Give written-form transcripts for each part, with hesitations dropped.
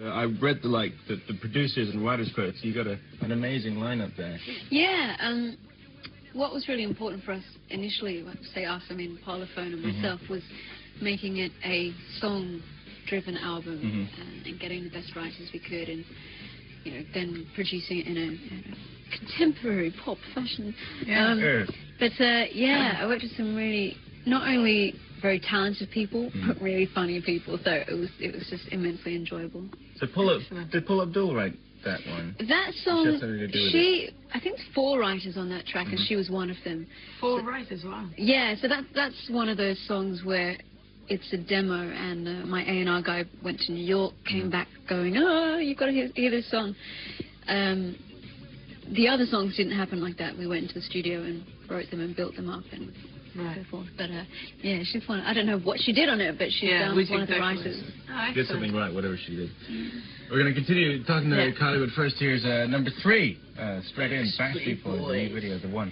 I read the producers and writers credits. You got an amazing lineup there. Yeah. What was really important for us initially, say us, I mean Parlophone and myself, was making it a song-driven album and getting the best writers we could, and then producing it in a contemporary pop fashion. Yeah. Yeah, I worked with some really not only very talented people, but really funny people. So it was just immensely enjoyable. So did Pull Abdul write that one? That song, I think there's 4 writers on that track, and she was one of them. 4 writers, wow. Yeah, so that's one of those songs where it's a demo, and my A&R guy went to New York, came back going, oh, you've got to hear this song. The other songs didn't happen like that. We went into the studio and wrote them and built them up and so forth. But yeah, she's one. I don't know what she did on it, but she's one of the writers. She did something right, whatever she did. We're going to continue talking to Kylie, but first here's number 3, straight in, Backstreet Boys, the new video, the one.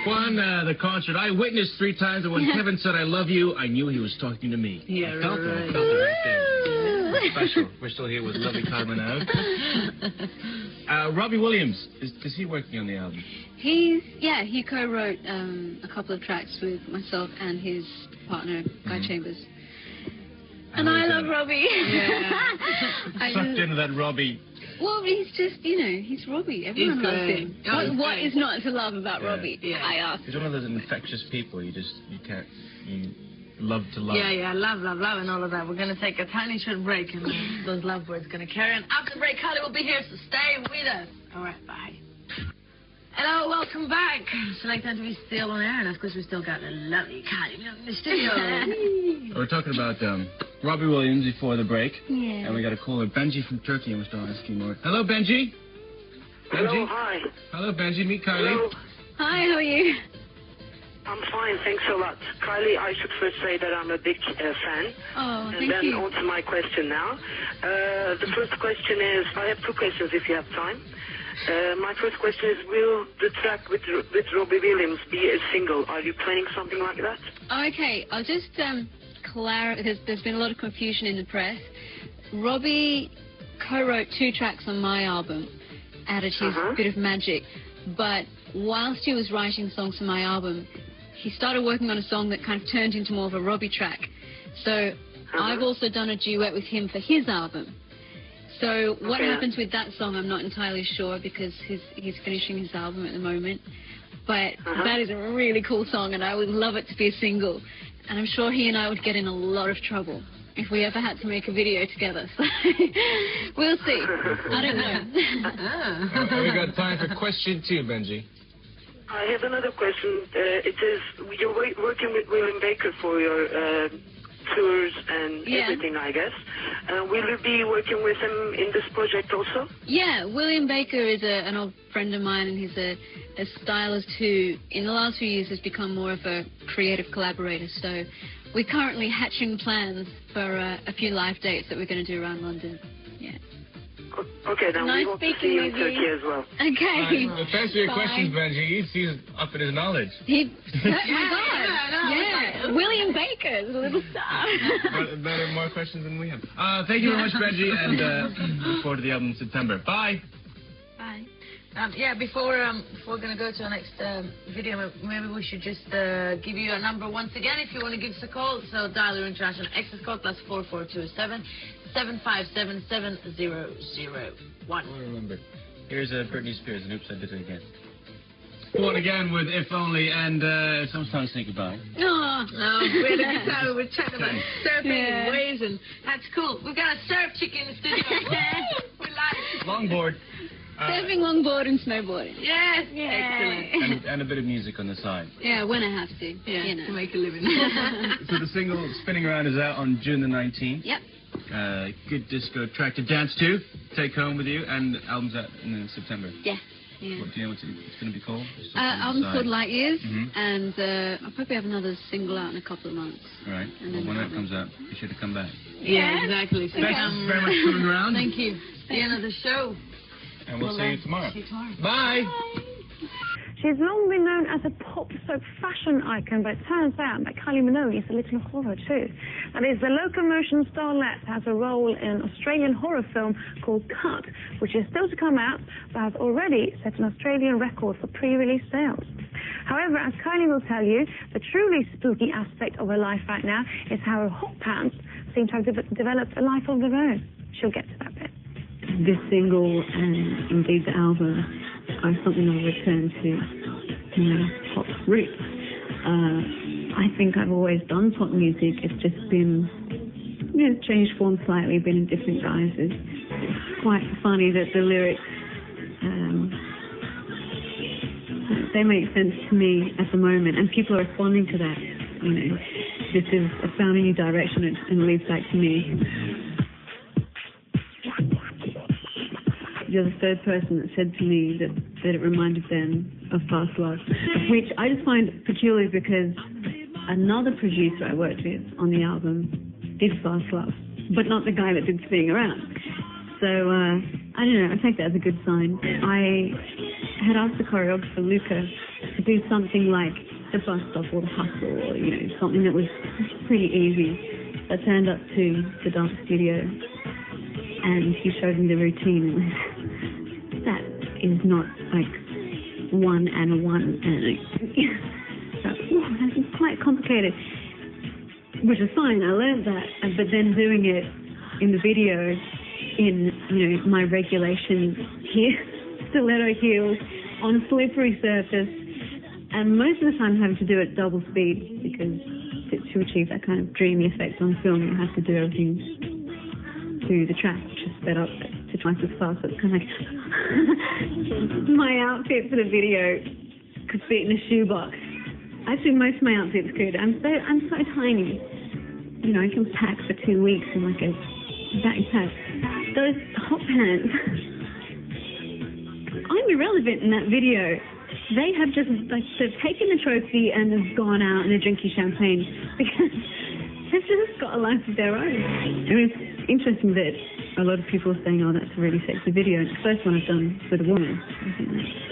The concert I witnessed 3 times, and when Kevin said I love you, I knew he was talking to me. Yeah, I felt it right there. Special. We're still here with lovely Kylie Minogue. Robbie Williams, is he working on the album? He co-wrote a couple of tracks with myself and his partner, Guy Chambers. And I love Robbie. Yeah. Sucked into that Robbie. Well, he's just, he's Robbie. Everyone loves him. What is not to love about Robbie? Yeah. I ask. He's one of those infectious people. You love to love. Yeah, love, and all of that. We're going to take a tiny short break, and those love words going to carry on. After the break, Kylie will be here, so stay with us. All right, bye. Hello, welcome back. Select MTV still on air, and of course we still got the lovely Kylie in the studio. We're talking about Robbie Williams before the break. Yeah. And we got a caller, Benji from Turkey, and we're still asking more. Hello, Benji. Hello, hi. Hello, Benji. Meet Kylie. Hello. Hi, how are you? I'm fine, thanks a lot. Kylie, I should first say that I'm a big fan. Oh, thank you. And then on to my question now. The first question is, I have 2 questions if you have time. My first question is, will the track with Robbie Williams be a single? Are you planning something like that? Okay, I'll just clarify. There's been a lot of confusion in the press. Robbie co-wrote 2 tracks on my album, added his bit of magic. But whilst he was writing songs for my album, he started working on a song that kind of turned into more of a Robbie track. So I've also done a duet with him for his album. So what happens with that song, I'm not entirely sure, because he's finishing his album at the moment. But that is a really cool song, and I would love it to be a single. And I'm sure he and I would get in a lot of trouble if we ever had to make a video together. So we'll see. I don't know. We got time for question 2, Benji. I have another question. It is, you're working with William Baker for your tours and everything, I guess. Will you be working with him in this project also? Yeah, William Baker is an old friend of mine, and he's a stylist who, in the last few years, has become more of a creative collaborator. So we're currently hatching plans for a few live dates that we're going to do around London. Yeah. Okay, then we hope to see you in Turkey as well. Okay. Thanks for your questions, Benji. He's up in his knowledge. Oh my God. Yeah. William Baker is a little star. Better, more questions than we have. Thank you very much, Benji, and look forward to the album in September. Bye. Bye. Before we're going to go to our next video, maybe we should just give you a number once again if you want to give us a call. So dial your international access code +4427 757 7001. Remember, here's Britney Spears, and oops, I did it again. One again with If Only, and it's almost time to say goodbye. Oh, no, we had a good time. We were chatting about surfing and waves, and that's cool. We've got a surf chick in the studio. We like it. Longboard. Surfing, longboard, and snowboarding. Yes, excellent. And a bit of music on the side. Yeah, when I have to. Yeah, to make a living. So the single Spinning Around is out on June the 19th. Yep. Good disco track to dance to, take home with you, and album's out in September. Yeah. Yeah. What do you know what it's going to be called? Album's called Light Years, and I'll probably have another single out in a couple of months. All right. Well, when that comes out, be sure to come back. Yeah, exactly. So thanks very much for coming around. Thank you. The end of the show. And we'll see you tomorrow. See you tomorrow. Bye. Bye. She's long been known as a pop soap fashion icon, but it turns out that Kylie Minogue is a little horror too. That is, the locomotion starlet has a role in an Australian horror film called Cut, which is still to come out, but has already set an Australian record for pre-release sales. However, as Kylie will tell you, the truly spooky aspect of her life right now is how her hot pants seem to have developed a life of their own. She'll get to that bit. This single and indeed the album are something I'll return to my pop roots. I think I've always done pop music. It's just been, changed form slightly, been in different guises. It's quite funny that the lyrics, they make sense to me at the moment, and people are responding to that. This is I found a new direction and leads back to me. You're the third person that said to me that it reminded them of Fast Love, which I just find peculiar because another producer I worked with on the album did Fast Love, but not the guy that did Spinning Around. So, I don't know, I take that as a good sign. I had asked the choreographer, Luca, to do something like the Bus Stop or the Hustle, or, something that was pretty easy. I turned up to the dance studio and he showed me the routine, and that is not like 1 and a 1 and that's quite complicated, which is fine. I learned that, but then doing it in the video in my regulation heel, stiletto heels on a slippery surface, and most of the time having to do it double speed because to achieve that kind of dreamy effect on film, you have to do everything to the track, which is sped up to twice as fast. So it's kind of like my outfit for the video could fit in a shoebox. Actually, most of my outfits could. I'm so tiny. I can pack for 2 weeks in like a backpack. Those hot pants, I'm irrelevant in that video. They have just they've taken the trophy and have gone out and they're drinking champagne because they've just got a life of their own. It's interesting that a lot of people are saying, oh, that's a really sexy video. It's the first one I've done with a woman. I think that's